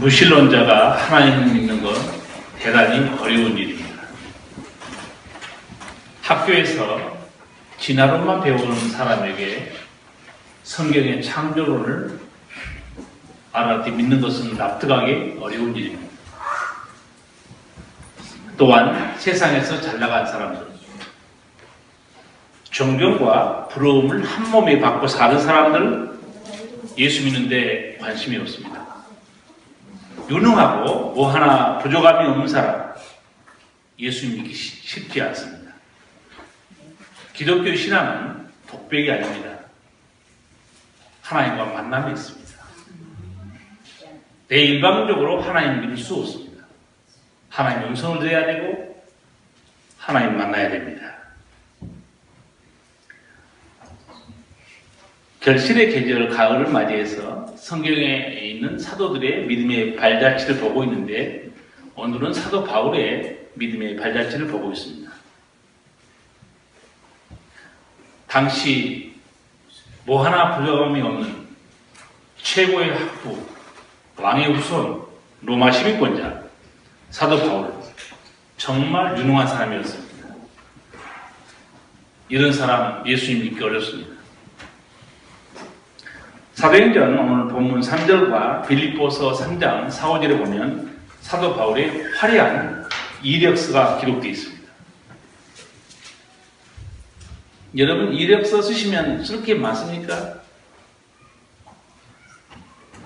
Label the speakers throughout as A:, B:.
A: 무신론자가 하나님을 믿는 건 대단히 어려운 일입니다. 학교에서 진화론만 배우는 사람에게 성경의 창조론을 알아듣게 믿는 것은 납득하기 어려운 일입니다. 또한 세상에서 잘나간 사람들, 존경과 부러움을 한 몸에 받고 사는 사람들, 예수 믿는데 관심이 없습니다. 유능하고 뭐 하나 부족함이 없는 사람, 예수 믿기 쉽지 않습니다. 기독교 신앙은 독백이 아닙니다. 하나님과 만남이 있습니다. 대일방적으로 하나님 믿을 수 없습니다. 하나님 음성을 들어야 되고 하나님 만나야 됩니다. 결실의 계절 가을을 맞이해서 성경에 있는 사도들의 믿음의 발자취를 보고 있는데 오늘은 사도 바울의 믿음의 발자취를 보고 있습니다. 당시 뭐 하나 부족함이 없는 최고의 학부, 왕의 후손, 로마 시민권자 사도 바울, 정말 유능한 사람이었습니다. 이런 사람 예수님 믿기 어렵습니다. 사도행전 오늘 본문 3절과 빌립보서 3장 4, 5절에 보면 사도 바울의 화려한 이력서가 기록되어 있습니다. 여러분 이력서 쓰시면 쓸 게 많습니까?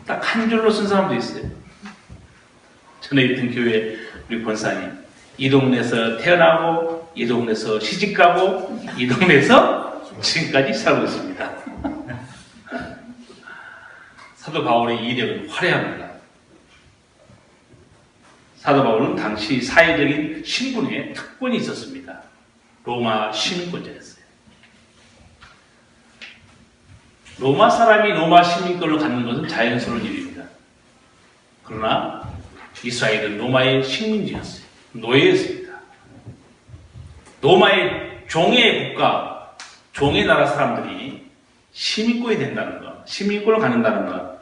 A: 딱 한 줄로 쓴 사람도 있어요. 전에 있던 교회 우리 권사님, 이 동네에서 태어나고 이 동네에서 시집가고 이 동네에서 지금까지 살고 있습니다. 사도 바울의 이력은 화려합니다. 사도 바울은 당시 사회적인 신분에 특권이 있었습니다. 로마 시민권자였어요. 로마 사람이 로마 시민권을 갖는 것은 자연스러운 일입니다. 그러나 이스라엘은 로마의 식민지였어요. 노예였습니다. 로마의 종의 국가, 종의 나라 사람들이 시민권이 된다는 것, 시민권을 갖는다는 것,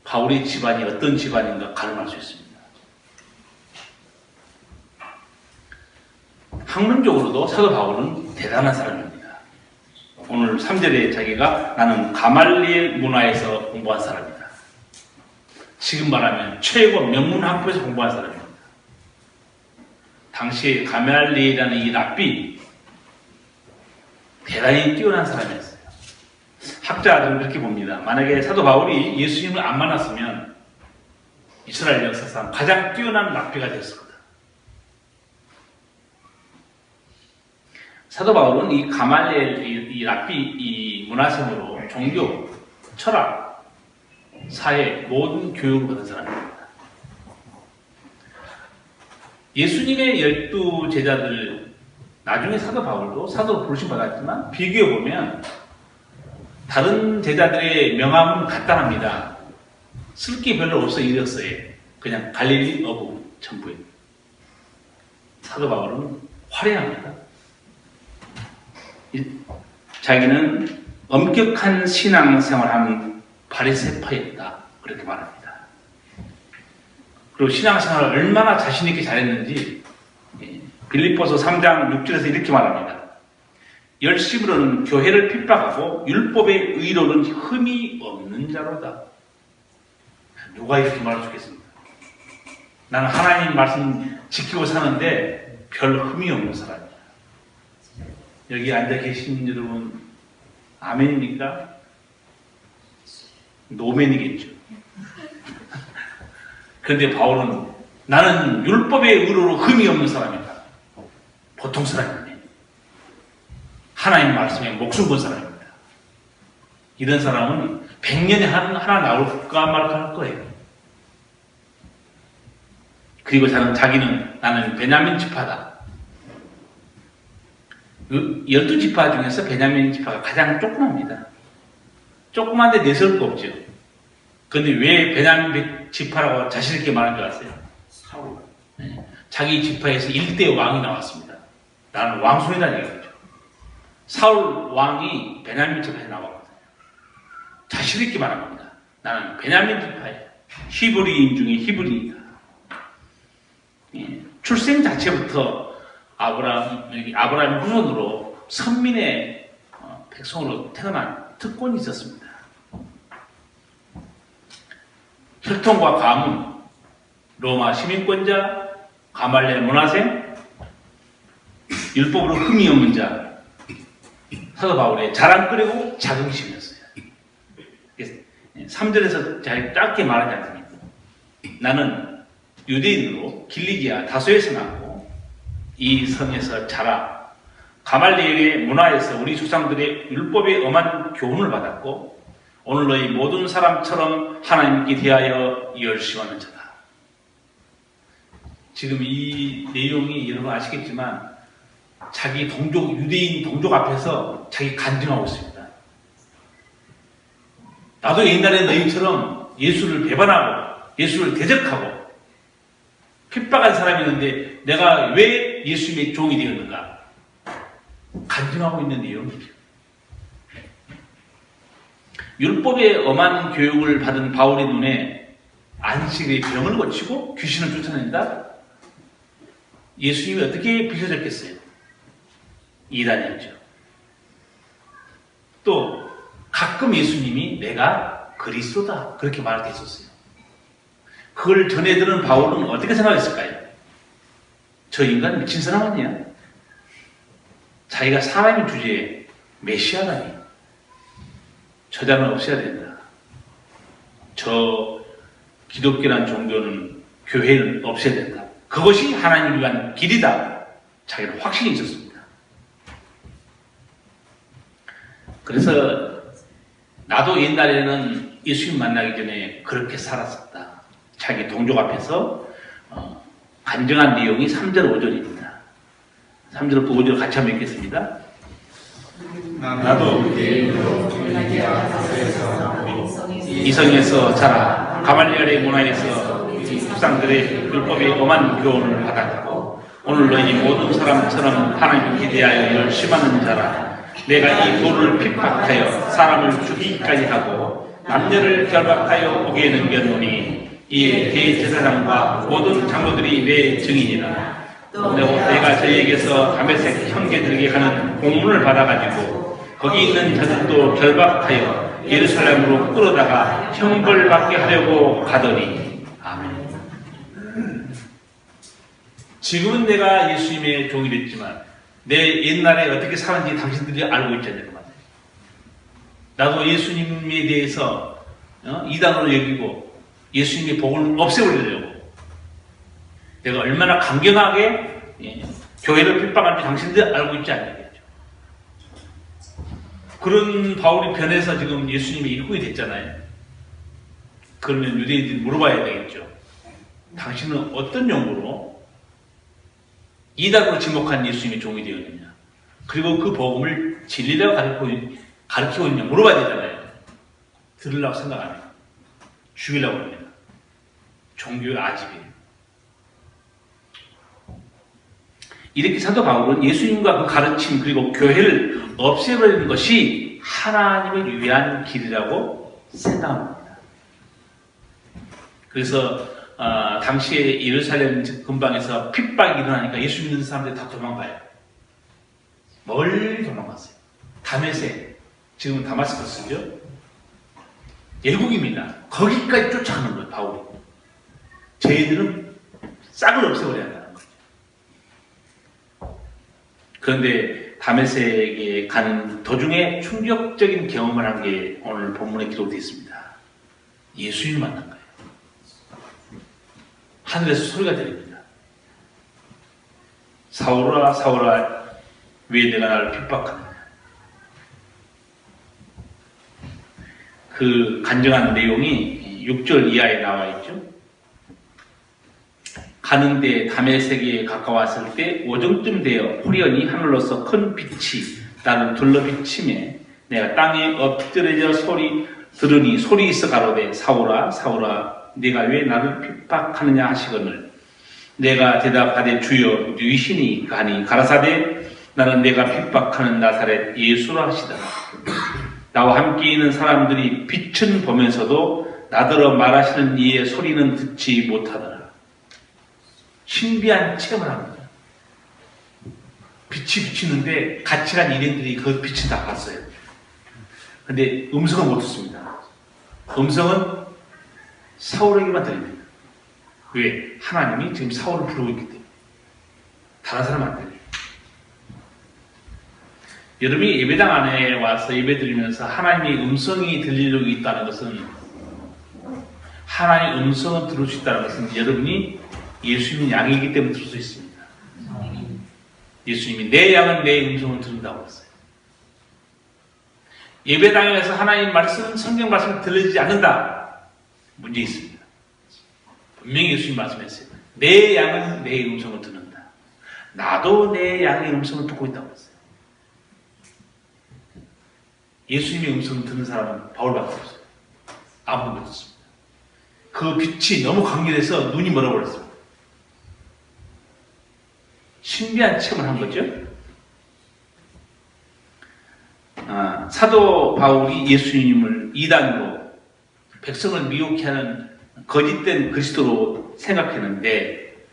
A: 바울의 집안이 어떤 집안인가 가늠할 수 있습니다. 학문적으로도 사도 바울은 대단한 사람입니다. 오늘 3절에 자기가 나는 가말리엘 문화에서 공부한 사람이다. 지금 말하면 최고 명문 학부에서 공부한 사람입니다. 당시에 가말리엘이라는 이 랍비 대단히 뛰어난 사람이었어요. 학자들은 그렇게 봅니다. 만약에 사도 바울이 예수님을 안 만났으면 이스라엘 역사상 가장 뛰어난 랍비가 되었을 거다. 사도 바울은 이 가말리엘, 이 랍비, 이 문화생으로 종교, 철학, 사회, 모든 교육을 받은 사람입니다. 예수님의 12 제자들, 나중에 사도 바울도 사도로 부르심 받았지만 비교해보면 다른 제자들의 명함은 간단합니다. 쓸 게 별로 없어 이력서에. 그냥 갈릴리 어부 전부에. 사도 바울은 화려합니다. 자기는 엄격한 신앙생활하는 바리새파였다. 그렇게 말합니다. 그리고 신앙생활을 얼마나 자신있게 잘했는지 빌립보서 3장 6절에서 이렇게 말합니다. 열심으로는 교회를 핍박하고 율법의 의로는 흠이 없는 자로다. 누가 이렇게 말할 수 있겠습니까? 나는 하나님 말씀 지키고 사는데 별 흠이 없는 사람이야. 여기 앉아 계신 여러분 아멘입니까? 노멘이겠죠. 그런데 바울은 나는 율법의 의로로 흠이 없는 사람이다. 보통 사람이네. 하나님 말씀에 목숨 건 사람입니다. 이런 사람은 100년에 하나 나올까 말까 할 거예요. 그리고 자기는 나는 베냐민 지파다. 12지파 중에서 베냐민 지파가 가장 조그맣니다. 조그만데 내세울 거 없죠. 그런데 왜 베냐민 지파라고 자신있게 말한 줄 아세요? 사울. 자기 지파에서 1대 왕이 나왔습니다. 나는 왕손이라는 얘기죠. 사울 왕이 베냐민 지파에 나왔거든요. 자신있게 말한 겁니다. 나는 베냐민 지파에 히브리인 중에 히브리이다. 출생 자체부터 아브라함 후손으로 선민의 백성으로 태어난 특권이 있었습니다. 혈통과 가문, 로마 시민권자, 가말리엘 문화생, 율법으로 흠이 없는 자, 사도 바울의 자랑거리고 자긍심이었어요. 3절에서 잘 짧게 말하지 않습니까? 나는 유대인으로 길리기아 다소에서 낳고 이 성에서 자라 가말리엘의 문화에서 우리 조상들의 율법에 엄한 교훈을 받았고 오늘 너희 모든 사람처럼 하나님께 대하여 열심하는 자다. 지금 이 내용이 여러분 아시겠지만 자기 동족, 유대인 동족 앞에서 자기 간증하고 있습니다. 나도 옛날에 너희처럼 예수를 배반하고 예수를 대적하고 핍박한 사람이었는데 내가 왜 예수님의 종이 되었는가? 간증하고 있는 내용이죠. 율법에 엄한 교육을 받은 바울의 눈에 안식의 병을 고치고 귀신을 쫓아낸다? 예수님이 어떻게 비춰졌겠어요? 이단이었죠. 또 가끔 예수님이 내가 그리스도다 그렇게 말할 때 있었어요. 그걸 전해 들은 바울은 어떻게 생각했을까요? 저 인간 미친 사람 아니야? 자기가 사람인 주제에 메시아라니 저 자는 없애야 된다. 저 기독교란 종교는 교회는 없애야 된다. 그것이 하나님을 위한 길이다. 자기는 확신이 있었습니다. 그래서 나도 옛날에는 예수님 만나기 전에 그렇게 살았었다. 자기 동족 앞에서 간증한 내용이 3절 5절입니다. 3절 5절 같이 한번 읽겠습니다. 나도 이성에서 자라 가말리엘의 문화에서 족상들의 율법에 엄한 교훈을 받았고 오늘 너희 모든 사람처럼 하나님께 대하여 열심하는 자라. 내가 이 돌을 핍박하여 사람을 죽이기까지 하고 남녀를 결박하여 옥에 넘겼노니 이에 대제사장과 모든 장로들이 내 증인이라. 내가 저희에게서 다메섹 형제들에게 가는 공문을 받아가지고 거기 있는 자들도 결박하여 예루살렘으로 끌어다가 형벌받게 하려고 가더니 아멘. 지금은 내가 예수님의 종이 됐지만 내 옛날에 어떻게 살았는지 당신들이 알고 있잖아요. 나도 예수님에 대해서 이단으로 여기고 예수님의 복을 없애버리려고 내가 얼마나 강경하게 교회를 핍박하는지 당신들이 알고 있지 않겠죠. 그런 바울이 변해서 지금 예수님의 일꾼이 됐잖아요. 그러면 유대인들이 물어봐야 되겠죠. 당신은 어떤 용도로 이단으로 지목한 예수님의 종이 되었느냐? 그리고 그 복음을 진리라고 가르치고 있느냐? 물어봐야 되잖아요. 들으려고 생각 안 해요. 죽이려고 합니다. 종교의 아집이에요. 이렇게 사도 바울은 예수님과 그 가르침 그리고 교회를 없애버리는 것이 하나님을 위한 길이라고 생각합니다. 그래서 당시에 예루살렘 근방에서 핍박이 일어나니까 예수 믿는 사람들이 다 도망가요. 멀리 도망갔어요. 다메섹, 지금은 다마스커스죠. 예국입니다. 거기까지 쫓아가는 거예요, 바울이. 저희들은 싹을 없애버려야 한다는 거죠. 그런데 다메섹에 가는 도중에 충격적인 경험을 한 게 오늘 본문에 기록되어 있습니다. 예수님을 만난 거예요. 하늘에서 소리가 들립니다. 사울아, 사울아, 왜 내가 나를 핍박하느냐. 그 간증한 내용이 6절 이하에 나와 있죠. 가는데 다메섹에 가까웠을 때 오정쯤 되어 호련히 하늘로서 큰 빛이 나를 둘러비침에 내가 땅에 엎드려져 들으니 소리 있어 가로되 사울아 사울아 네가 왜 나를 핍박하느냐 하시거늘 내가 대답하되 주여 누이시니 하니 가라사대 나는 내가 핍박하는 나사렛 예수라 하시더라. 나와 함께 있는 사람들이 빛은 보면서도 나더러 말하시는 이의 소리는 듣지 못하더라. 신비한 체험을 합니다. 빛이 비치는데 같이 간 일행들이 그 빛을 다 봤어요. 근데 음성은 못 듣습니다. 음성은 사울에게만 들립니다. 왜? 하나님이 지금 사울을 부르고 있기 때문에. 다른 사람 안 들려요. 여러분이 예배당 안에 와서 예배 드리면서 하나님의 음성이 들릴 적이 있다는 것은, 하나님의 음성을 들을 수 있다는 것은 여러분이 예수님의 양이기 때문에 들을 수 있습니다. 예수님이 내 양은 내 음성을 들은다고 했어요. 예배당에서 하나님 말씀, 성경 말씀이 들리지 않는다. 문제 있습니다. 분명히 예수님 말씀했어요. 내 양은 내 음성을 듣는다. 나도 내 양의 음성을 듣고 있다고 했어요. 예수님의 음성을 듣는 사람은 바울밖에 없어요. 아무도 못 듣습니다. 그 빛이 너무 강렬해서 눈이 멀어버렸습니다. 신비한 체험을 한 거죠. 사도 바울이 예수님을 이단으로 백성을 미혹해 하는 거짓된 그리스도로 생각했는데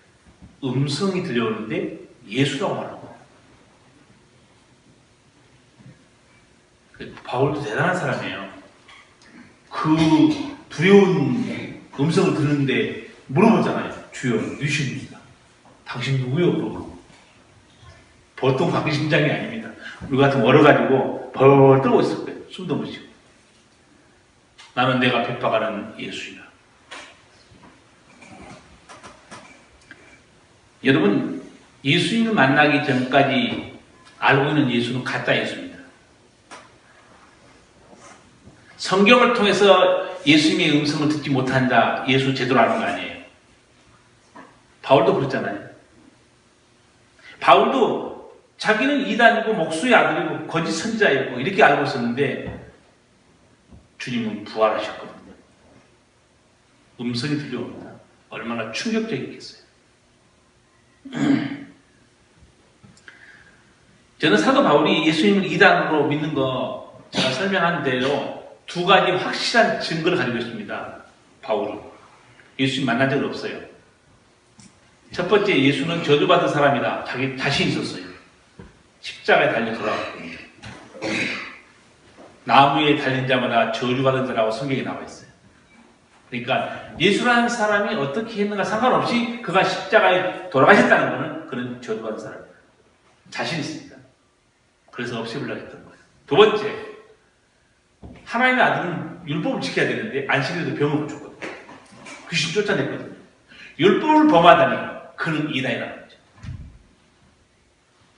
A: 음성이 들려오는데 예수라고 하는 거예요. 바울도 대단한 사람이에요. 그 두려운 음성을 듣는데 물어보잖아요. 주여, 누구십니까? 당신 누구요? 그러고. 보통 강심장이 아닙니다. 우리 같은 얼어가지고 벌 떨고 있을 거예요. 숨도 못 쉬고. 나는 내가 핍박하는 예수이다. 여러분, 예수님을 만나기 전까지 알고 있는 예수는 가짜 예수입니다. 성경을 통해서 예수님의 음성을 듣지 못한 자, 예수 제대로 아는 거 아니에요. 바울도 그랬잖아요. 바울도 자기는 이단이고 목수의 아들이고 거짓 선지자였고 이렇게 알고 있었는데 주님은 부활하셨거든요. 음성이 들려옵니다. 얼마나 충격적이겠어요. 저는 사도 바울이 예수님을 이단으로 믿는 거 제가 설명한 대로 두 가지 확실한 증거를 가지고 있습니다. 바울은 예수님 만난 적은 없어요. 첫 번째, 예수는 저주받은 사람이다. 자기 자신이 있었어요. 십자가에 달려 돌아왔고 나무에 달린 자마다 저주받은 자라고 성경에 나와 있어요. 그러니까 예수라는 사람이 어떻게 했는가 상관없이 그가 십자가에 돌아가셨다는 것은 그는 저주받은 사람입니다. 자신이 있습니다. 그래서 없애보려고 했던 거예요. 두 번째, 하나님의 아들은 율법을 지켜야 되는데 안식일에도 병을 고쳤거든요. 귀신 쫓아냈거든요. 율법을 범하다니 그는 이단이라는 거죠.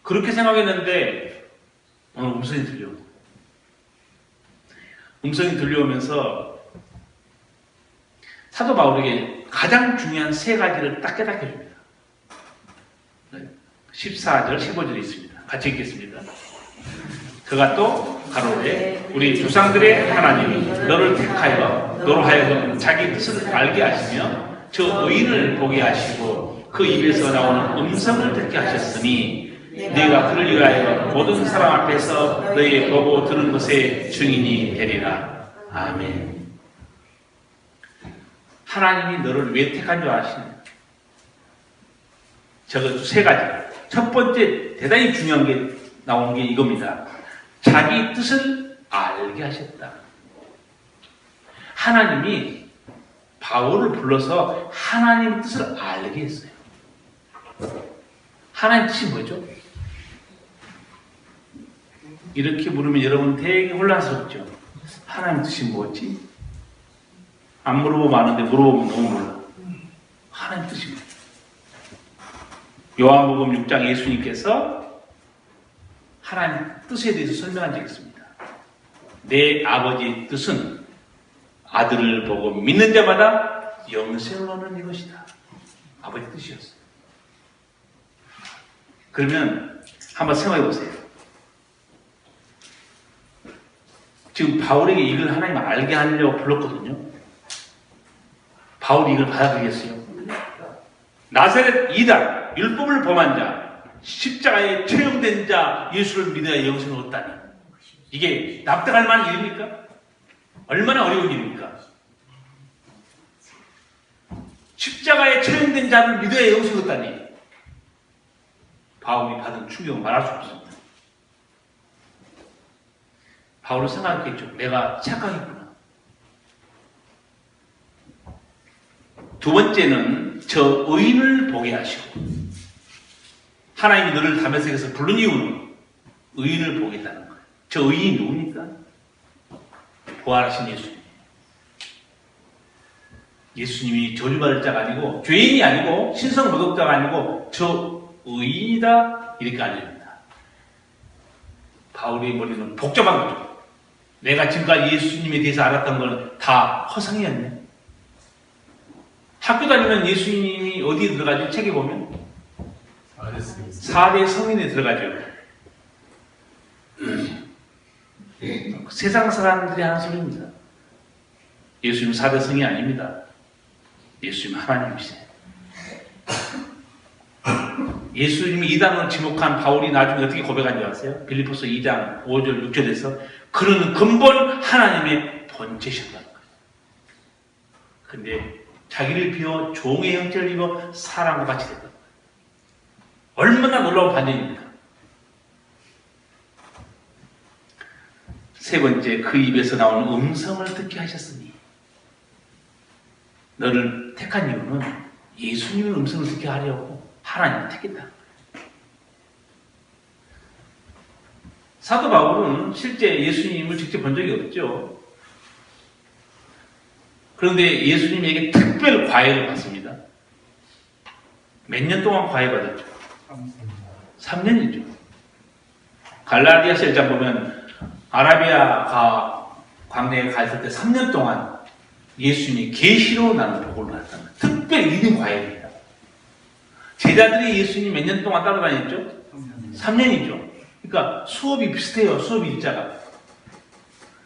A: 그렇게 생각했는데 오늘 음성이 들려오고 음성이 들려오면서 사도 바울에게 가장 중요한 세 가지를 딱 깨닫게 줍니다. 14절, 15절에 있습니다. 같이 읽겠습니다. 그가 또 가로되 우리 조상들의 하나님이 너를 택하여 너로 하여금 자기 뜻을 알게 하시며 저 의인을 보게 하시고 그 입에서 나오는 음성을 듣게 하셨으니 네가 그를 위하여 모든 사람 앞에서 너의 보고 들은 것의 증인이 되리라. 아멘. 하나님이 너를 왜 택한 줄 아시느냐? 저거 세 가지. 첫 번째 대단히 중요한 게 나온 게 이겁니다. 자기 뜻을 알게 하셨다. 하나님이 바울을 불러서 하나님 뜻을 알게 했어요. 하나님 뜻이 뭐죠? 이렇게 물으면 여러분 되게 혼란스럽죠. 하나님 뜻이 뭐지? 안 물어보면 아는데 물어보면 너무 몰라. 하나님 뜻이 뭐죠? 요한복음 6장 예수님께서 하나님 뜻에 대해서 설명한 적이 있습니다. 내 아버지의 뜻은 아들을 보고 믿는 자마다 영생을 얻는 이것이다. 아버지 뜻이었어요. 그러면 한번 생각해 보세요. 지금 바울에게 이걸 하나님 알게 하려고 불렀거든요. 바울이 이걸 받아들이겠어요? 나사렛 이단, 율법을 범한 자, 십자가에 처형된 자 예수를 믿어야 영생을 얻다니. 이게 납득할 만한 일입니까? 얼마나 어려운 일입니까? 십자가에 처형된 자를 믿어야 영생을 얻다니. 바울이 받은 충격은 말할 수 없습니다. 바울은 생각했겠죠. 내가 착각했구나. 두 번째는 저 의인을 보게 하시고, 하나님이 너를 다메섹에서 부른 이유는 의인을 보겠다는 거예요. 저 의인이 누굽니까? 부활하신 예수님. 예수님이 저주받을 자가 아니고, 죄인이 아니고, 신성 모독자가 아니고, 저 의인이다, 이렇게 알려줍니다. 바울의 머리는 복잡한 거죠. 내가 지금까지 예수님에 대해서 알았던 건 다 허상이었네. 학교 다니면 예수님이 어디에 들어가죠? 책에 보면 4대 성인에 들어가죠. 세상 사람들이 하는 소리입니다. 예수님 4대 성이 아닙니다. 예수님 하나님이세요. 예수님이 이단으로 지목한 바울이 나중에 어떻게 고백한 줄 아세요? 빌립보서 2장 5절 6절에서 그는 근본 하나님의 본체셨다는 거예요. 근데 자기를 비워 종의 형체를 입어 사람과 같이 됐다. 얼마나 놀라운 반전입니까? 세 번째, 그 입에서 나오는 음성을 듣게 하셨으니. 너를 택한 이유는 예수님의 음성을 듣게 하려고 하나님을 택했다. 사도 바울은 실제 예수님을 직접 본 적이 없죠. 그런데 예수님에게 특별 과외를 받습니다. 몇 년 동안 과외 받았죠? 3년이죠. 갈라디아서 1장 보면 아라비아 광야에 가 있을 때 3년 동안 예수님이 계시로 나는 복을 받았다는 특별 1인 과외입니다. 제자들이 예수님 몇 년 동안 따라다녔죠? 3년이죠. 그러니까 수업이 비슷해요. 수업 일자가.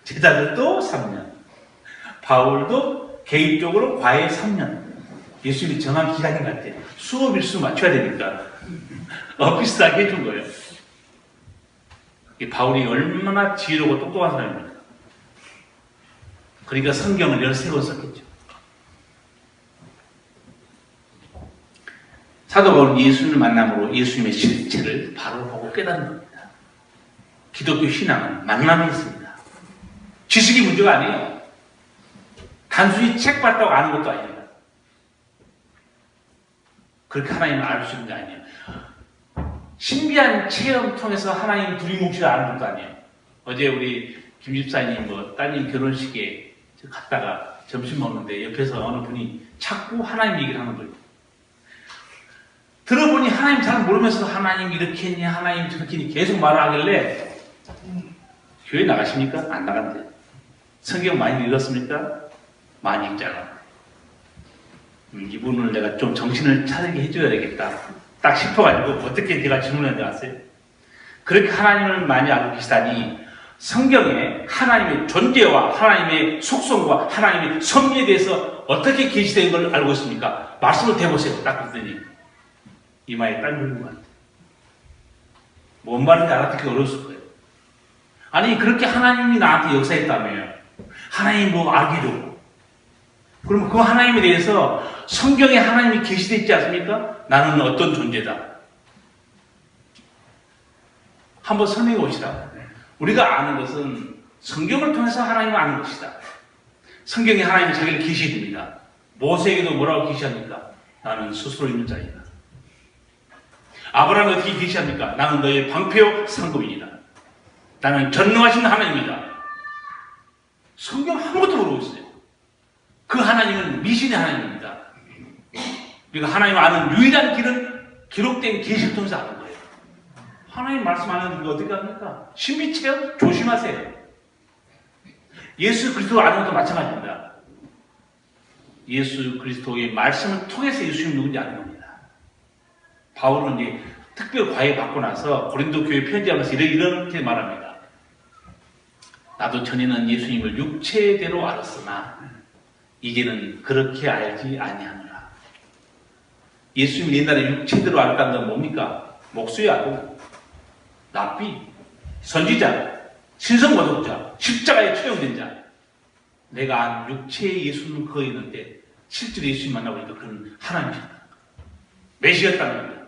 A: 제자들도 3년. 바울도 개인적으로 과외 3년. 예수님이 정한 기간인 것 같아요. 수업 일수 맞춰야 되니까. 비슷하게 해준 거예요. 바울이 얼마나 지혜롭고 똑똑한 사람입니까? 그러니까 성경을 13권 썼겠죠. 사도 바울은 예수님을 만남으로 예수님의 실체를 바로 보고 깨닫는 겁니다. 기독교 신앙은 만남이 있습니다. 지식이 문제가 아니에요. 단순히 책 봤다고 아는 것도 아닙니다. 그렇게 하나님을 알 수 있는 게 아니에요. 신비한 체험 통해서 하나님 두리뭉실을 아는 것도 아니에요. 어제 우리 김 집사님 따님 결혼식에 갔다가 점심 먹는데 옆에서 어느 분이 자꾸 하나님 얘기를 하는 거예요. 들어보니 하나님 잘 모르면서도 하나님 이렇게 했니 하나님 저렇게 했니 계속 말을 하길래 교회 나가십니까? 안 나간대요. 성경 많이 읽었습니까? 많이 읽잖아. 이분을 내가 좀 정신을 차리게 해줘야 되겠다. 딱 싶어가지고 어떻게 제가 질문했는지 아세요? 그렇게 하나님을 많이 알고 계시다니 성경에 하나님의 존재와 하나님의 속성과 하나님의 섭리에 대해서 어떻게 계시된 걸 알고 있습니까? 말씀을 대보세요. 딱 그랬더니 이마에 땀이 흐르는 것 같아요. 뭔 말인지 알아듣기 어려웠을 거예요. 아니 그렇게 하나님이 나한테 역사했다며요. 하나님 뭐 알게 줘. 그러면 그 하나님에 대해서 성경에 하나님이 계시되어 있지 않습니까? 나는 어떤 존재다. 한번 설명해 봅시다. 우리가 아는 것은 성경을 통해서 하나님을 아는 것이다. 성경에 하나님이 자기를 계시해 줍니다. 모세에게도 뭐라고 계시합니까? 나는 스스로 있는 자이다. 아브라함이 어떻게 계시합니까? 나는 너의 방패요 상급이다. 나는 전능하신 하나님이다. 성경 아무것도 모르고 있어요. 그 하나님은 미신의 하나님입니다. 우리가 하나님을 아는 유일한 길은 기록된 계시를 통해서 아는 거예요. 하나님 말씀 안 하는 거 어떻게 합니까? 신비체험 조심하세요. 예수 그리스도 아는 것도 마찬가지입니다. 예수 그리스도의 말씀을 통해서 예수님 누군지 아는 겁니다. 바울은 이제 특별 과외 받고 나서 고린도 교회 편지하면서 이렇게 말합니다. 나도 전에는 예수님을 육체대로 알았으나 이제는 그렇게 알지 아니하노라. 예수님 옛날에 육체대로 알았다는 건 뭡니까? 목수의 아들, 랍비, 선지자, 신성모독자, 십자가에 처형된 자. 내가 안 육체의 예수는 그거 있는데 실제로 예수님 만나보니까 그는 하나님이셨다. 메시였다는 겁니다.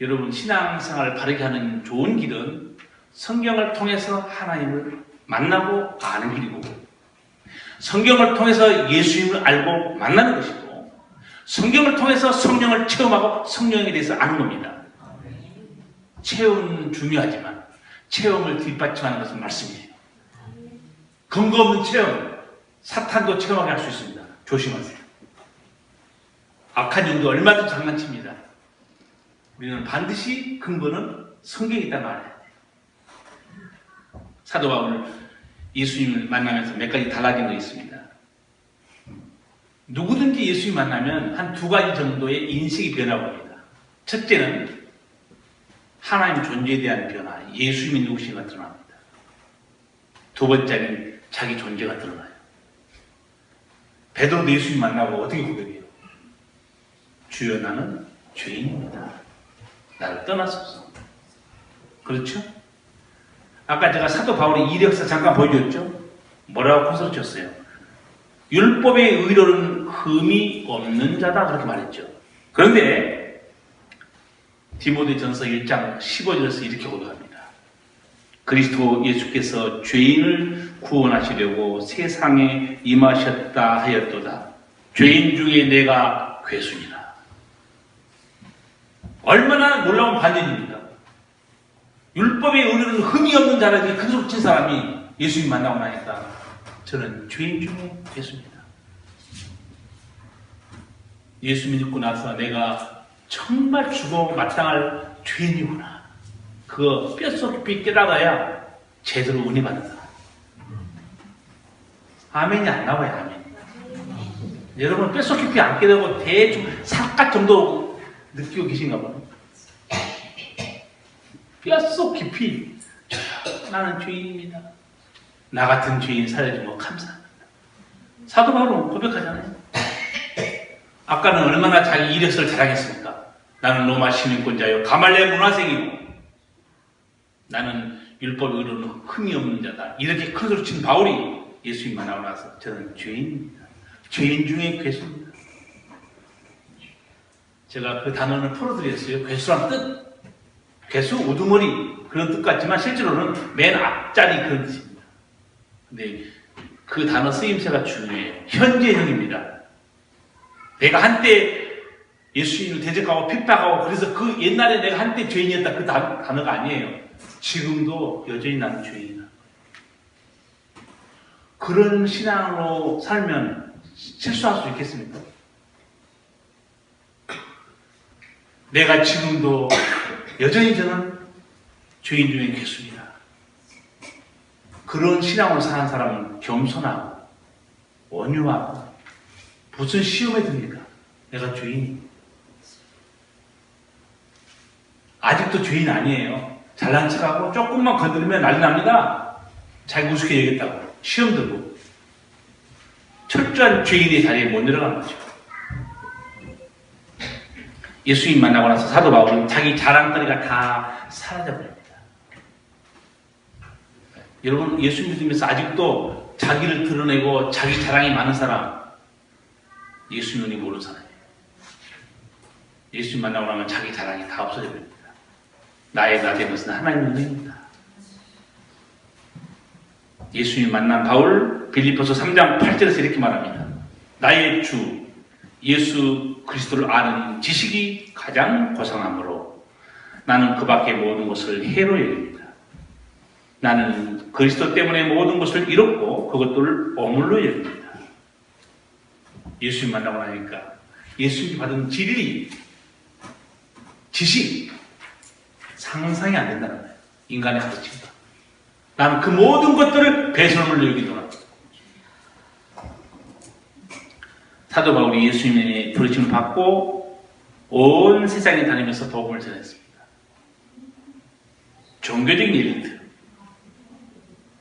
A: 여러분, 신앙생활을 바르게 하는 좋은 길은 성경을 통해서 하나님을 만나고 아는 길이고, 성경을 통해서 예수님을 알고 만나는 것이고, 성경을 통해서 성령을 체험하고 성령에 대해서 아는 겁니다. 체험은 중요하지만 체험을 뒷받침하는 것은 말씀이에요. 근거 없는 체험, 사탄도 체험하게 할 수 있습니다. 조심하세요. 악한 영도 얼마든지 장난칩니다. 우리는 반드시 근거는 성경에 있다 말해야 돼요. 사도 바울은 예수님을 만나면서 몇 가지 달라진 거 있습니다. 누구든지 예수님 만나면 한 두 가지 정도의 인식이 변화합니다. 첫째는 하나님 존재에 대한 변화, 예수님이 누구신가 드러납니다. 두 번째는 자기 존재가 드러나요. 베드로도 예수님 만나고 어떻게 고백해요? 주여, 나는 죄인입니다. 나를 떠나소서. 그렇죠? 아까 제가 사도 바울의 이력서 잠깐 보여줬죠? 뭐라고 컨설을 줬어요? 율법의 의로는 흠이 없는 자다, 그렇게 말했죠. 그런데 디모데전서 1장 15절에서 이렇게 고백합니다. 그리스도 예수께서 죄인을 구원하시려고 세상에 임하셨다 하였도다. 죄인 중에 내가 괴순이라. 얼마나 놀라운 반전입니다. 율법의 의로는 흠이 없는 자라니 큰 소리 친 사람이 예수님 만나고 나니까 저는 죄인 중에 괴순이다. 예수 믿고 나서 내가 정말 죽어 마땅할 죄인이구나. 그거 뼛속 깊이 깨달아야 제대로 은혜 받는다. 아멘이 안 나와요, 아멘. 여러분 뼛속 깊이 안 깨달고 대충 삿갓 정도 느끼고 계신가 봐요. 뼛속 깊이 나는 죄인입니다. 나 같은 죄인 살려주면 감사합니다. 사도 바울은 고백하잖아요. 아까는 얼마나 자기 이력서를 자랑했습니까? 나는 로마 시민권자요 가말리엘 문화생이고 나는 율법의 의로는 흠이 없는 자다. 이렇게 큰 소리 친 바울이 예수님 만나고 나서 저는 죄인입니다. 죄인 중에 괴수입니다. 제가 그 단어를 풀어드렸어요. 괴수란 뜻. 괴수, 우두머리 그런 뜻 같지만 실제로는 맨 앞자리 그런 뜻입니다. 근데 그 단어 쓰임새가 중요해요. 현재형입니다. 내가 한때 예수님을 대적하고 핍박하고 그래서 그 옛날에 내가 한때 죄인이었다 그 단어가 아니에요. 지금도 여전히 나는 죄인이다. 그런 신앙으로 살면 실수할 수 있겠습니까? 내가 지금도 여전히 저는 죄인 중에 괴수이다. 그런 신앙으로 사는 사람은 겸손하고 온유하고 무슨 시험에 듭니까? 내가 죄인이. 아직도 죄인 아니에요. 잘난 척하고 조금만 건드리면 난리 납니다. 자기 우습게 여겼다고. 시험 들고. 철저한 죄인의 자리에 못 내려가는 거죠. 예수님 만나고 나서 사도 바울은 자기 자랑거리가 다 사라져버립니다. 여러분 예수 믿으면서 아직도 자기를 드러내고 자기 자랑이 많은 사람 예수님이 모르는 사람이에요. 예수님 만나고 나면 자기 자랑이 다 없어져 버립니다. 나의 나 된 것은 하나님의 은혜입니다. 예수님 만난 바울 빌립보서 3장 8절에서 이렇게 말합니다. 나의 주 예수 그리스도를 아는 지식이 가장 고상하므로 나는 그 밖의 모든 것을 해로 여깁니다. 나는 그리스도 때문에 모든 것을 잃었고 그것들을 오물로 여깁니다. 예수님 만나고 나니까 예수님이 받은 진리, 지식 상상이 안 된다는 거예요. 인간의 가르침과. 나는 그 모든 것들을 배설물로 여기더라. 사도 바울이 예수님의 부르심을 받고 온 세상에 다니면서 복음을 전했습니다. 종교적인 엘리트,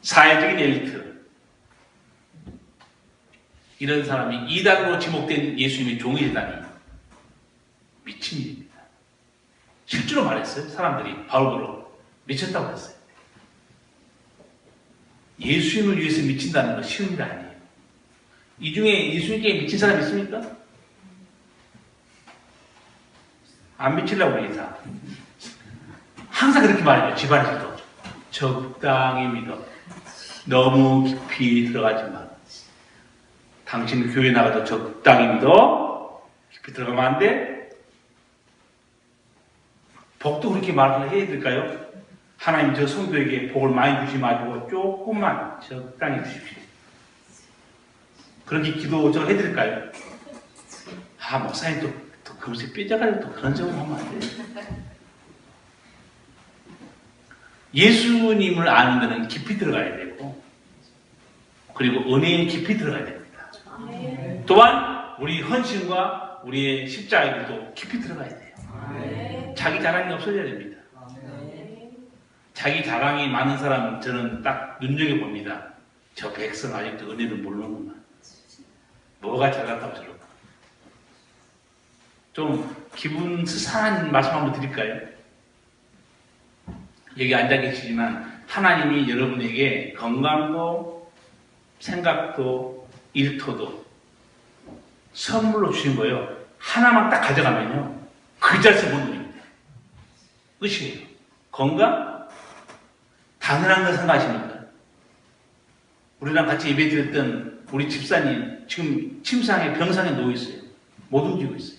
A: 사회적인 엘리트, 이런 사람이 이단으로 지목된 예수님의 종이 되다니 미친 일입니다. 실제로 말했어요. 사람들이 바울보러 미쳤다고 했어요. 예수님을 위해서 미친다는 건 쉬운 게 아니에요. 이 중에 예수님께 미친 사람 있습니까? 안 미치려고 그러니까. 항상 그렇게 말해요. 집안에서도. 적당히 믿어. 너무 깊이 들어가지 마. 당신 교회 나가도 적당히 믿어. 깊이 들어가면 안 돼. 복도 그렇게 말을 해야 될까요? 하나님 저 성도에게 복을 많이 주지 마시고 조금만 적당히 주십시오. 그렇게 기도 저 해드릴까요? 아, 목사님 또 금세 삐져가지고 또 그런 적을 하면 안 돼요. 예수님을 아는 데는 깊이 들어가야 되고, 그리고 은혜에 깊이 들어가야 됩니다. 또한 우리 헌신과 우리의 십자가에도 깊이 들어가야 돼요. 자기 자랑이 없어져야 됩니다. 자기 자랑이 많은 사람 저는 딱 눈여겨봅니다. 저 백성 아직도 은혜를 모르는구만. 뭐가 잘났다고 저럴까. 좀 기분 스산한 말씀 한번 드릴까요? 여기 앉아 계시지만 하나님이 여러분에게 건강도 생각도 일터도 선물로 주신 거예요. 하나만 딱 가져가면요. 그 자세 못 누립니다. 끝이에요. 건강? 당연한 걸 생각하십니까? 우리랑 같이 예배 드렸던 우리 집사님 지금 침상에 병상에 누워있어요. 못 움직이고 있어요.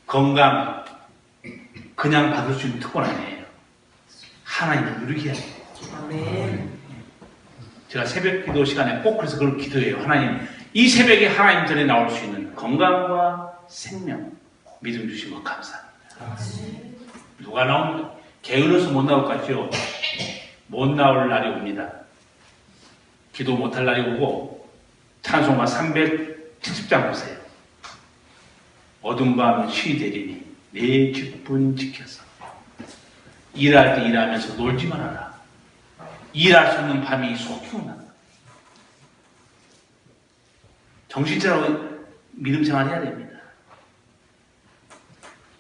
A: 건강 그냥 받을 수 있는 특권 아니에요. 하나님을 누리게 해야 돼요. 제가 새벽 기도 시간에 꼭 그래서 그걸 기도해요. 하나님, 이 새벽에 하나님 전에 나올 수 있는 건강과 생명, 믿음 주신 것 감사합니다. 누가 나옵니까? 게을러서 못 나올 것 같죠? 못 나올 날이 옵니다. 기도 못할 날이 오고 찬송가 370장 보세요. 어둠 밤 쉬 되리니 내 직분 지켜서 일할 때 일하면서 놀지 말아라. 일할 수 없는 밤이 속 피운다. 정신 차리고 믿음 생활해야 됩니다.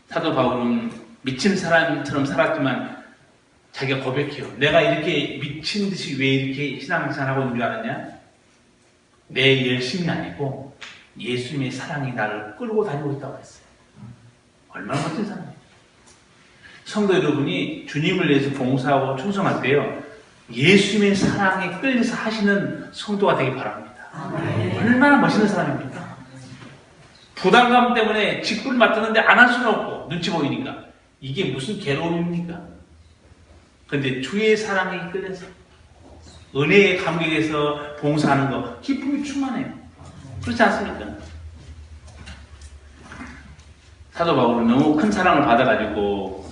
A: 사도 바울은 미친 사람처럼 살았지만 자기가 고백해요. 내가 이렇게 미친 듯이 왜 이렇게 신앙생활하고 있는 줄 아느냐? 내 열심이 아니고 예수님의 사랑이 나를 끌고 다니고 있다고 했어요. 얼마나 멋진 사람이에요. 성도 여러분이 주님을 위해서 봉사하고 충성할 때요. 예수님의 사랑에 끌려서 하시는 성도가 되기 바랍니다. 얼마나 멋있는 사람입니까? 부담감 때문에 직분을 맡았는데 안 할 수는 없고 눈치 보이니까 이게 무슨 괴로움입니까? 그런데 주의 사랑에 끌려서 은혜의 감격에서 봉사하는 거 기쁨이 충만해요. 그렇지 않습니까? 사도 바울은 너무 큰 사랑을 받아가지고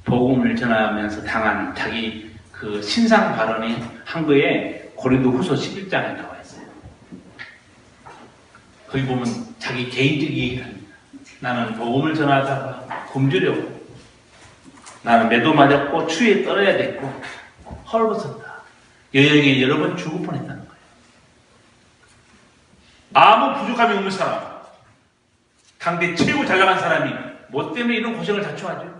A: 복음을 전하면서 당한 자기 그 신상 발언이 한 거에 고린도 후서 11장에 나와 있어요. 거기 보면 자기 개인적 얘기를 합니다. 나는 복음을 전하다가 굶주렸고 나는 매도 맞았고 추위에 떨어야 됐고 헐벗었다. 여행에 여러 번 죽을 뻔했다는 거예요. 아무 부족함이 없는 사람, 당대 최고 잘 나간 사람이 뭐 때문에 이런 고생을 자초하죠?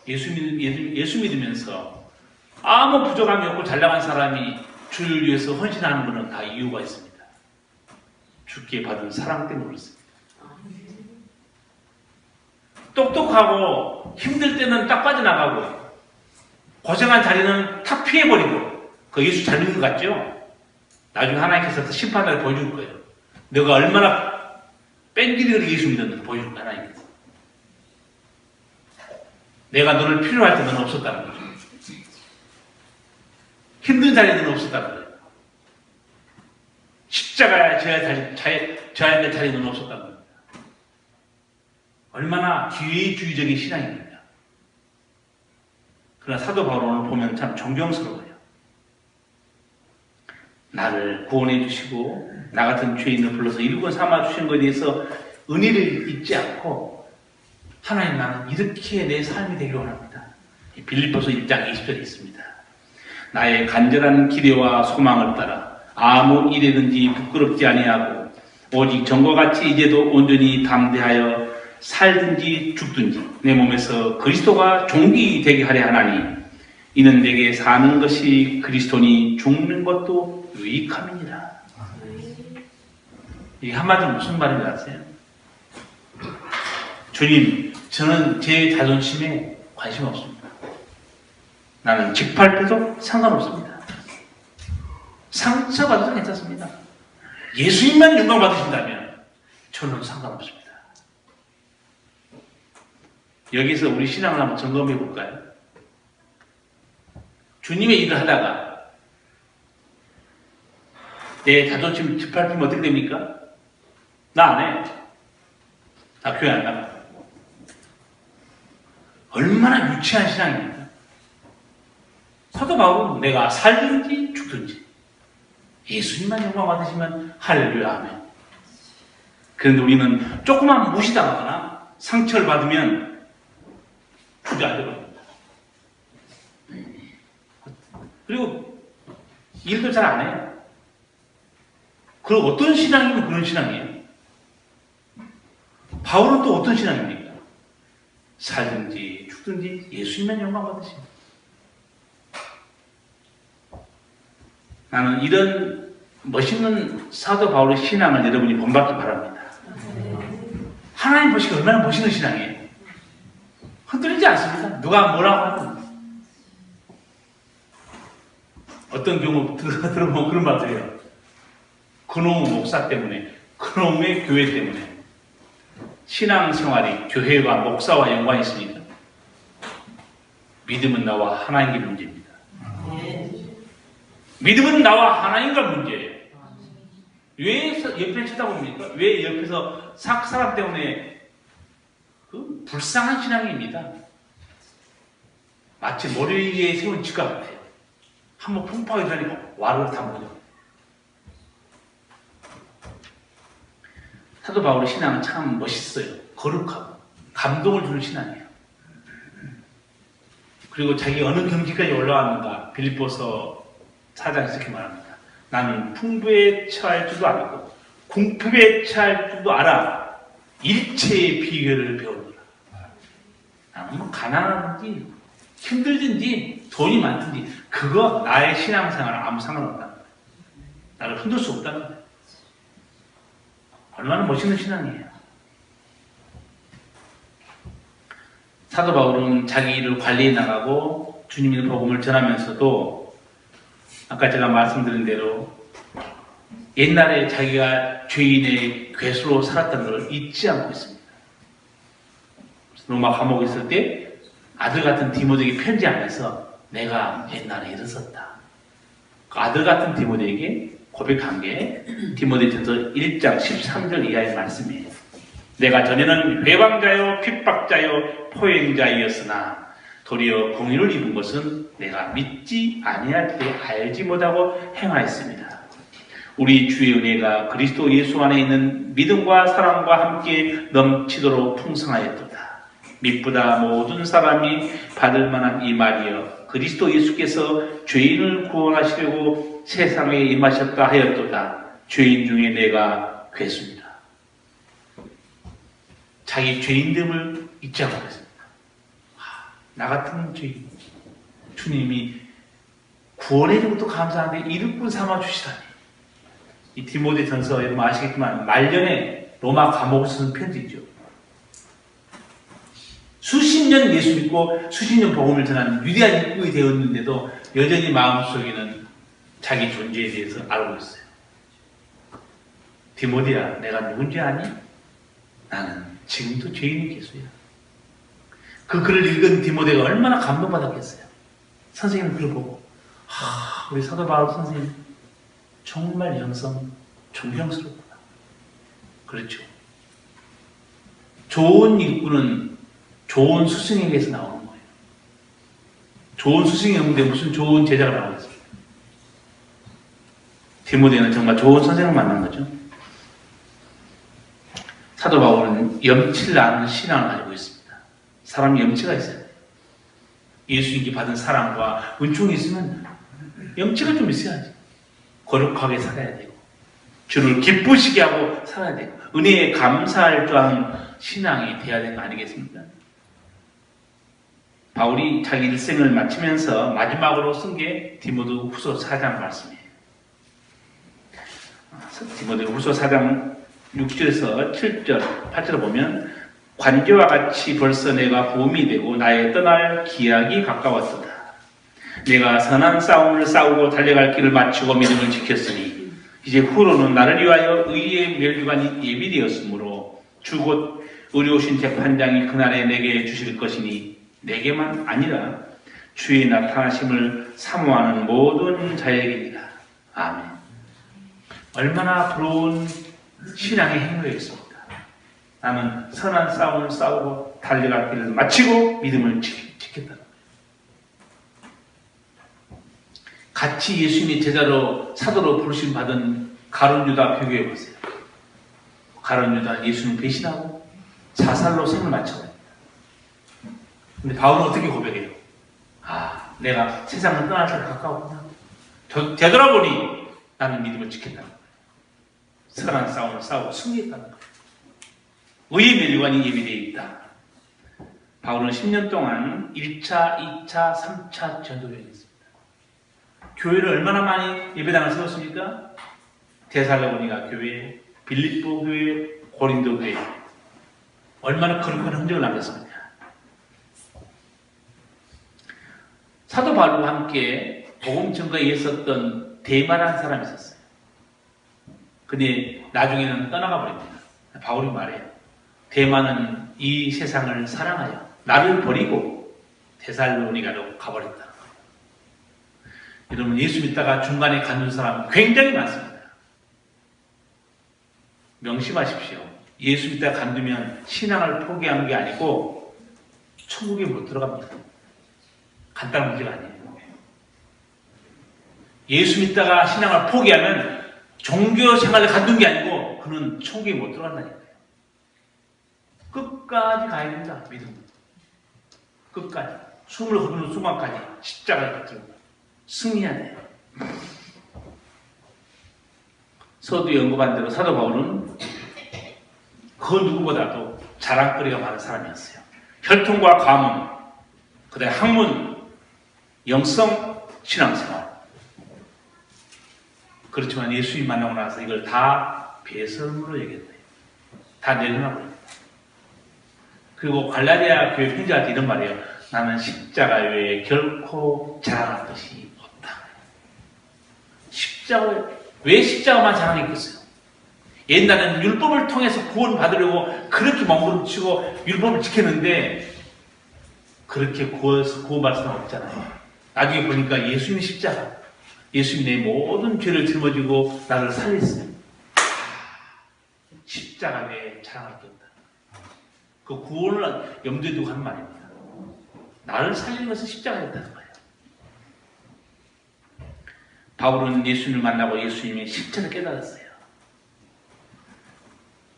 A: 예수 믿으면서 아무 부족함이 없고 잘 나간 사람이 주를 위해서 헌신하는 것은 다 이유가 있습니다. 주께 받은 사랑 때문에 그렇습니다. 똑똑하고 힘들 때는 딱 빠져나가고 고생한 자리는 탁 피해버리고 그 예수 잘 믿는 것 같죠? 나중에 하나님께서 심판을 보여줄 거예요. 너가 얼마나 뺑기리를 예수 믿었는지 보여줄 거예요. 하나님께서. 내가 너를 필요할 때 너는 없었다는 거죠. 힘든 자리에 너는 없었다는 거예요. 십자가에 져야 될 자리에 너는 없었다는 거예요. 얼마나 기회주의적인 신앙입니까? 그러나 사도 바울을 보면 참 존경스러워요. 나를 구원해 주시고 나 같은 죄인을 불러서 일꾼 삼아 주신 것에 대해서 은혜를 잊지 않고 하나님 나는 이렇게 내 삶이 되길 원합니다. 빌립보서 1장 20절에 있습니다. 나의 간절한 기대와 소망을 따라 아무 일이든지 부끄럽지 아니하고 오직 전과 같이 이제도 온전히 담대하여 살든지 죽든지 내 몸에서 그리스도가 종기 되게 하려 하나니 이는 내게 사는 것이 그리스도니 죽는 것도 유익함이니라. 이게 한마디로 무슨 말인지 아세요? 주님, 저는 제 자존심에 관심 없습니다. 나는 짓밟혀도 상관없습니다. 상처받아도 괜찮습니다. 예수님만 영광 받으신다면 저는 상관없습니다. 여기서 우리 신앙을 한번 점검해 볼까요? 주님의 일을 하다가 내 자존심 짓밟히면 어떻게 됩니까? 나 안 해. 나 교회 안 나가. 얼마나 유치한 신앙입니까? 사도 바울은 내가 살든지 죽든지 예수님만 영광 받으시면 할렐루야 아멘. 그런데 우리는 조금만 무시당하거나 상처를 받으면 주저앉아버립니다. 그리고 일도 잘 안 해요. 그리고 어떤 신앙이면 그런 신앙이에요. 바울은 또 어떤 신앙입니까? 살든지 죽든지 예수님만 영광 받으십니다. 나는 이런 멋있는 사도 바울의 신앙을 여러분이 본받기 바랍니다. 하나님 보시기 얼마나 멋있는 신앙이에요. 흔들리지 않습니다. 누가 뭐라고 하든. 어떤 경우 들어보면 그런 말 들어요. 그놈의 목사 때문에, 그놈의 교회 때문에 신앙생활이 교회와 목사와 연관이 있습니다. 믿음은 나와 하나님께 문제입니다. 믿음은 나와 하나님과 문제예요. 왜 옆에 쳐다봅니까? 왜 옆에서 사람 때문에 그 불쌍한 신앙입니다. 마치 머리 위에 세운 쥐가 같아요. 한번 풍파에 들으니까 와르르 담그죠. 사도 바울의 신앙은 참 멋있어요. 거룩하고 감동을 주는 신앙이에요. 그리고 자기 어느 경지까지 올라왔는가 빌립보서 4장에서 이렇게 말합니다. 나는 풍부에 처할 줄도 알고 궁핍에 처할 줄도 알아. 일체의 비결을 배우노라. 나는 뭐 가난하든지 힘들든지 돈이 많든지 그거 나의 신앙생활은 아무 상관없다는 거예요. 나를 흔들 수 없다는 거예요. 얼마나 멋있는 신앙이에요. 사도 바울은 자기 일을 관리해 나가고 주님의 복음을 전하면서도 아까 제가 말씀드린 대로 옛날에 자기가 죄인의 괴수로 살았던 것을 잊지 않고 있습니다. 로마 감옥에 있을 때 아들 같은 디모데에게 편지하면서 내가 옛날에 이랬었다. 그 아들 같은 디모데에게 고백한 게 디모데전서 1장 13절 이하의 말씀이에요. 내가 전에는 회방자요 핍박자요 포행자이었으나 도리어 공의를 입은 것은 내가 믿지 아니할 때 알지 못하고 행하였습니다. 우리 주의 은혜가 그리스도 예수 안에 있는 믿음과 사랑과 함께 넘치도록 풍성하였도다. 믿보다 모든 사람이 받을 만한 이 말이여 그리스도 예수께서 죄인을 구원하시려고 세상에 임하셨다 하였도다. 죄인 중에 내가 괴수입니다. 자기 죄인됨을 잊지 않고 있습니다. 나 같은 죄인 주님이 구원해준 것도 감사한데 이름꾼 삼아주시다니. 이 디모데전서 여러분 아시겠지만 말년에 로마 감옥에 쓰는 편지죠. 수십 년 예수 믿고 수십 년 복음을 전하는 위대한 입국이 되었는데도 여전히 마음속에는 자기 존재에 대해서 알고 있어요. 디모데야, 내가 누군지 아니? 나는 지금도 죄인의 괴수야. 그 글을 읽은 디모데가 얼마나 감동받았겠어요. 선생님은 그걸 보고 우리 사도 바울 선생님 정말 영성 존경스럽구나. 그렇죠. 좋은 일꾼은 좋은 스승에게서 나오는 거예요. 좋은 스승이 없는데 무슨 좋은 제자가 나오겠습니까? 디모데는 정말 좋은 선생을 만난 거죠. 사도 바울은 염치를 아는 신앙을 가지고 있습니다. 사람이 염치가 있어요. 예수님께 받은 사랑과 은총이 있으면 염치가 좀 있어야지. 거룩하게 살아야 되고 주를 기쁘시게 하고 살아야 되고 은혜에 감사할 줄 아는 신앙이 돼야 되는 거 아니겠습니까? 바울이 자기 일생을 마치면서 마지막으로 쓴 게 디모데후서 4장 말씀이에요. 디모데후서 4장 6절에서 7절, 8절을 보면 관계와 같이 벌써 내가 봄이 되고 나의 떠날 기약이 가까웠도다. 내가 선한 싸움을 싸우고 달려갈 길을 마치고 믿음을 지켰으니 이제 후로는 나를 위하여 의의 멸류관이 예비되었으므로 주 곧 의로우신 재판장이 그날에 내게 주실 것이니 내게만 아니라 주의 나타나심을 사모하는 모든 자에게니라. 아멘. 얼마나 부러운 신앙의 행위였습니다. 나는 선한 싸움을 싸우고 달려갈 길을 마치고 믿음을 지켰다. 같이 예수님이 제자로 사도로 부르심 받은 가룟 유다 비교해 보세요. 가룟 유다 예수님 배신하고 자살로 생을 마쳐요. 근데 바울은 어떻게 고백해요? 아, 내가 세상을 떠날 때가 가까웠구나. 되돌아보니 나는 믿음을 지켰다는 거예요. 선한 싸움을 싸우고 승리했다는 거예요. 의의 멸류관이 예비되어 있다. 바울은 10년 동안 1차, 2차, 3차 전도여행을 했습니다. 교회를 얼마나 많이 예배당을 세웠습니까? 데살로니가 교회, 빌립보 교회, 고린도 교회. 얼마나 거룩한 흔적을 남겼습니까? 사도 바울과 함께 복음 전가에 있었던 대마라는 사람이 있었어요. 근데 나중에는 떠나가 버립니다. 바울이 말해요. 대마는 이 세상을 사랑하여 나를 버리고 데살로니가로 가버렸다. 여러분, 예수 믿다가 중간에 간둔 사람 굉장히 많습니다. 명심하십시오. 예수 믿다가 간두면 신앙을 포기한 게 아니고 천국에 못 들어갑니다. 간단한 문제가 아니에요. 예수 믿다가 신앙을 포기하면 종교 생활을 간둔 게 아니고 그는 천국에 못 들어간다니까요. 끝까지 가야 됩니다. 믿음. 끝까지. 숨을 거두는 순간까지 십자가를 붙들고 승리해야 돼요. 서두 연구한 대로 사도 바울은 그 누구보다도 자랑거리가 많은 사람이었어요. 혈통과 가문, 그다음에 학문, 영성, 신앙생활. 그렇지만 예수님 만나고 나서 이걸 다 배설물로 얘기했대요. 다 내려놔버립니다. 그리고 갈라디아 교회 편지할 때 이런 말이에요. 나는 십자가 외에 결코 자랑할 것이 없다. 왜 십자가만 자랑했겠어요? 옛날에는 율법을 통해서 구원받으려고 그렇게 몸부림치고 율법을 지켰는데 그렇게 구원받을 수는 없잖아요. 나중에 보니까 예수님의 십자가, 예수님이 내 모든 죄를 짊어지고 나를 살렸어요. 십자가 외에 자랑할 게 없다. 그 구원을 염두에 두고 하는 말입니다. 나를 살리는 것은 십자가였다는 거예요. 바울은 예수님을 만나고 예수님의 십자가를 깨달았어요.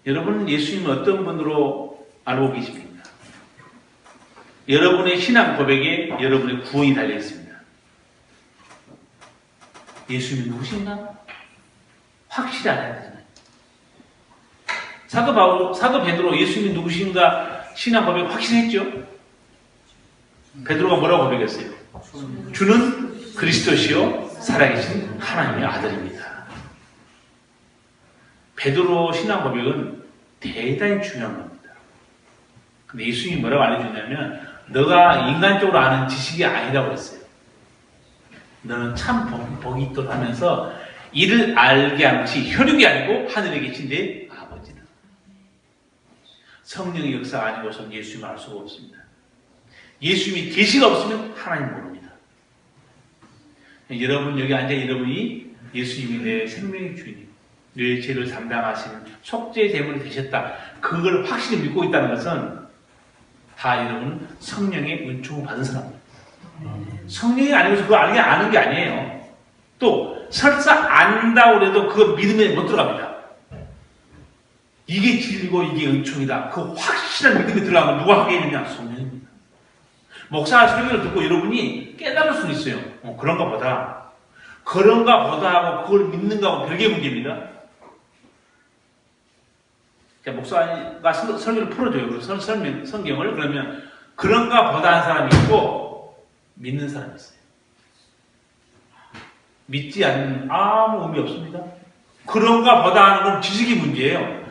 A: 여러분은 예수님을 어떤 분으로 알고 계십니까? 여러분의 신앙 고백에 여러분의 구원이 달려있습니다. 예수님이 누구신가? 확실히 알아야 되잖아요. 사도 베드로 예수님이 누구신가 신앙 고백 확실했죠? 베드로가 뭐라고 고백했어요? 주는 그리스도시요 살아계신 하나님의 아들입니다. 베드로 신앙 고백은 대단히 중요한 겁니다. 근데 예수님이 뭐라고 알려주냐면 너가 인간적으로 아는 지식이 아니라고 했어요. 너는 참 복이 있도록 하면서 이를 알게 함치 혈육이 아니고 하늘에 계신 내 아버지다. 성령의 역사가 아니고서는 예수님을 알 수가 없습니다. 예수님이 계시가 없으면 하나님 모릅니다. 여러분 여기 앉아 여러분이 예수님이 내 생명의 주인이고 내 죄를 담당하시는 속죄 제물이 되셨다. 그걸 확실히 믿고 있다는 것은 다 여러분 성령의 은총을 받은 사람입니다. 성령이 아니고서 그거 아는 게 아니에요. 또 설사 안다고 해도 그거 믿음에 못 들어갑니다. 이게 진리고 이게 은총이다. 그 확실한 믿음에 들어가면 누가 하게 있느냐? 성령입니다. 목사 설교를 듣고 여러분이 깨달을 수는 있어요. 그런가 보다 하고 그걸 믿는가 하고 별개의 문제입니다. 자, 목사가 설교를 풀어줘요. 성경을. 그러면 그런가 보다 하는 사람이 있고 믿는 사람이 있어요. 믿지 않는 아무 의미 없습니다. 그런가 보다 하는 건 지식이 문제예요.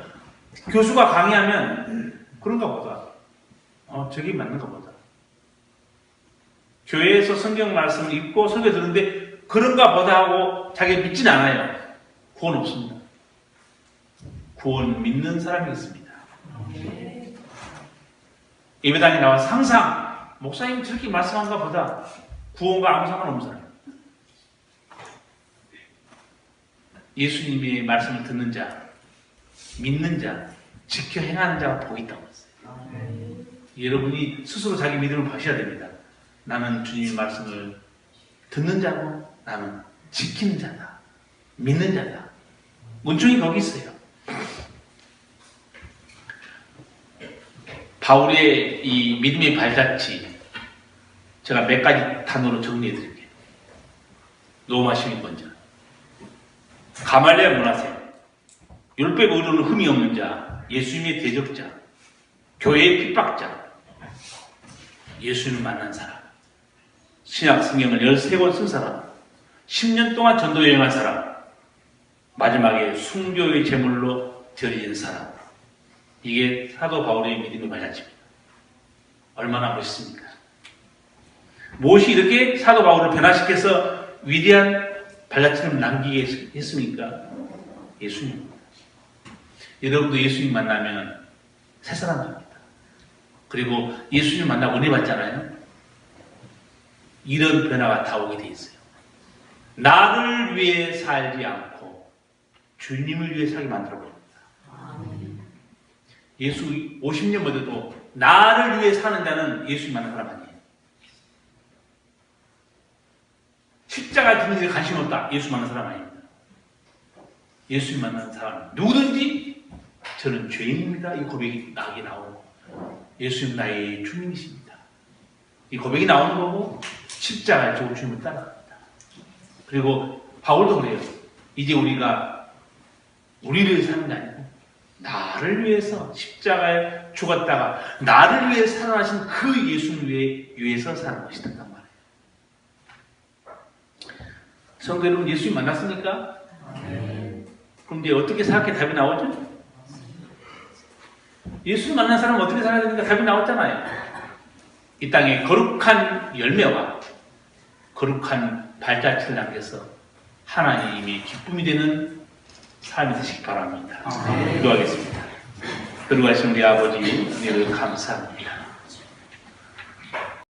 A: 교수가 강의하면 그런가 보다. 저게 맞는가 보다. 교회에서 성경 말씀을 읽고 설교 듣는데 그런가 보다 하고 자기가 믿진 않아요. 구원 없습니다. 구원 믿는 사람이 있습니다. 예배당에 나와서 항상 목사님 저렇게 말씀한가 보다 구원과 아무 상관없는 사람. 예수님의 말씀을 듣는 자, 믿는 자, 지켜 행하는 자가 복이 있다고 했어요. 여러분이 스스로 자기 믿음을 보셔야 됩니다. 나는 주님의 말씀을 듣는 자고 나는 지키는 자다. 믿는 자다. 문중이 거기 있어요. 바울의 이 믿음의 발자취 제가 몇 가지 단어로 정리해 드릴게요. 로마 시민권자, 가말리엘 문화생, 율법 의료는 흠이 없는 자, 예수님의 대적자, 교회의 핍박자, 예수님을 만난 사람, 신약 성경을 13권 쓴 사람, 10년 동안 전도 여행한 사람, 마지막에 순교의 제물로 드려진 사람. 이게 사도 바울의 믿음의 발자취입니다. 얼마나 멋있습니까? 무엇이 이렇게 사도 바울을 변화시켜서 위대한 발자취를 남기게 했습니까? 예수님입니다. 여러분도 예수님 만나면 새 사람 됩니다. 그리고 예수님 만나고 은혜 받잖아요. 이런 변화가 다 오게 돼 있어요. 나를 위해 살지 않고 주님을 위해 살게 만들어 버립니다. 예수 50년 전에도 나를 위해 사는 자는 예수님 만난 사람 아니에요. 십자가 지는 데 관심 없다. 예수 만난 사람 아닙니다. 예수님 만난 사람 누구든지 저는 죄인입니다. 이 고백이 나게 나오고 예수님 나의 주님이십니다. 이 고백이 나오는 거고 십자가에 저 주님을 따라갑니다. 그리고 바울도 그래요. 이제 우리가 우리를 위해 사는 게 아니고 나를 위해서 십자가에 죽었다가 나를 위해 살아나신 그 예수를 위해서 사는 것이다. 말이에요. 성도 여러분, 예수님 만났습니까? 그럼 이제 어떻게 생각해 답이 나오죠? 예수님 만난 사람은 어떻게 살아야 되니까 답이 나왔잖아요. 이 땅에 거룩한 열매와 거룩한 발자취를 남겨서 하나님의 기쁨이 되는 삶이 되시기 바랍니다. 기도하겠습니다. 거룩하신 우리 아버지, 은혜를 감사합니다.